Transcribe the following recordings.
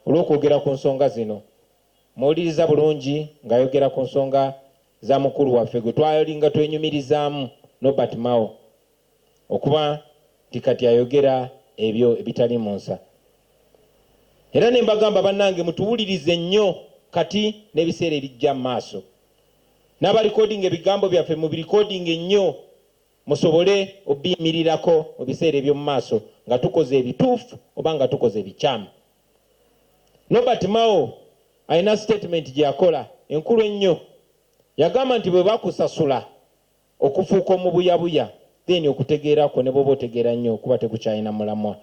olw'okwogera ku nsonga zino. Muwuliriza bulungi ng'ayogera ku nsonga za mukulu waffe gwe twalinga twenyumirizaamu Norbert Mao okuba nti kati ayogera ebyo ebitali mu nsa. Era ne mbagamba bannange mutuwulirize nnyo kati n'ebiseera ebijja mu maaso. N'abalikodinga ebigambo byaffe mu birikodinga ennyo musobole obbiyimirirako mu biseera eby'omu maaso nga tukoze ebituufu oba nga tukoze ebikyamu. Norbert Mao alina statement gye yakola enkulu ennyo. Yagamba nti bwe bakusasula okufuuka omubuyabuya then okutegeerako ne bw'oba otegeera nnyo kuba tekukyalina mulamwa.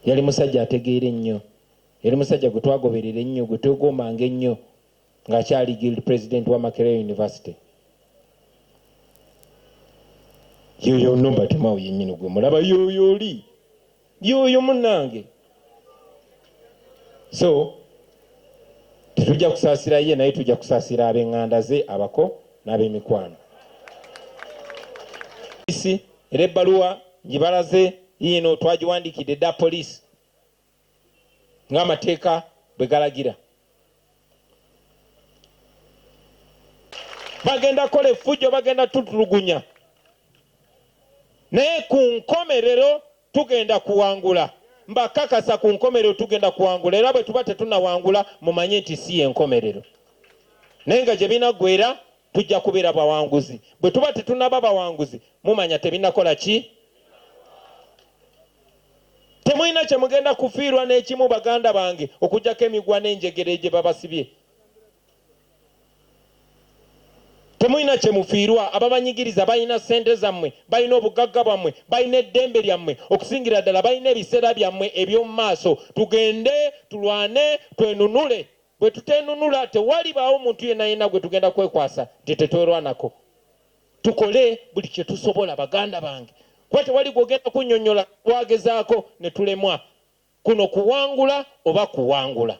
Yali musajja ategeera ennyo. Yali musajja gwe twagoberera ennyo, gwe twegombanga ennyo ng'akyali guild president wa Makerere University. Yoyo Norbert Mao yennyini gwe mulaba yoyo oli. Yoyo munnange. So tetujja kusaasira ye naye tujja kusaasira ab'eŋŋanda ze abako n'ab'emikwano. Era ebbaluwa ngibalaze yiino twagiwandiikidde dda poliisi ng'amateeka bwe galagira. Bagenda kola effujjo, bagenda tutulugunya, naye ku nkomerero tugenda kuwangula. Mbakakasa ku nkomerero tugenda kuwangula, era bwe tuba tetunawangula mumanye nti si enkomerero. Naye nga gye binaggwera tujja kubeera bawanguzi. Bwe tuba tetunaba bawanguzi mumanya tebinakola ki? Temulina kye mugenda kufiirwa n'ekimu baganda bange okugjako emigwa n'enjegere gye babasibye. Temulina kye mufiirwa. Ababanyigiriza balina ssente zammwe, balina obugagga bwammwe, balina eddembe lyammwe, okusingira ddala balina ebiseera byammwe eby'omu maaso. Tugende tulwane twenunule. Bwe tuteenunula tewalibaawo muntu yenna yenna gwe tugenda kwekwasa nti tetwerwanako. Tukole buli kye tusobola baganda bange. Kuba tewali gwogenda kunnyonnyola twagezaako ne tulemwa. Kuno kuwangula oba kuwangula.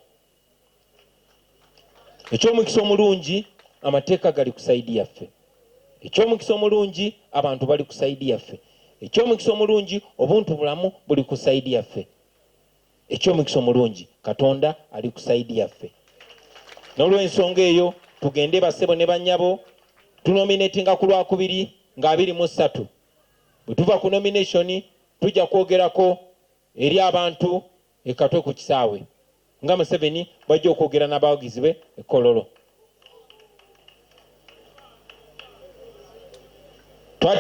Eky'omukisa omulungi amateeka gali ku saidi yaffe. Eky'omukisa omulungi abantu bali ku saidi yaffe. Eky'omukisa omulungi obuntu bulamu buli ku saidi yaffe. Eky'omukisa omulungi Katonda ali ku saidi yaffe. N'olw'ensonga eyo tugende bassebo ne bannyabo tunominatinga ku Lwakubiri nga 23. Bwe tuva ku nomination tujja kwogerako eri abantu Katwe ku kisaawe nga Museveni bajja okwogera n'abawagizi be e Kololo.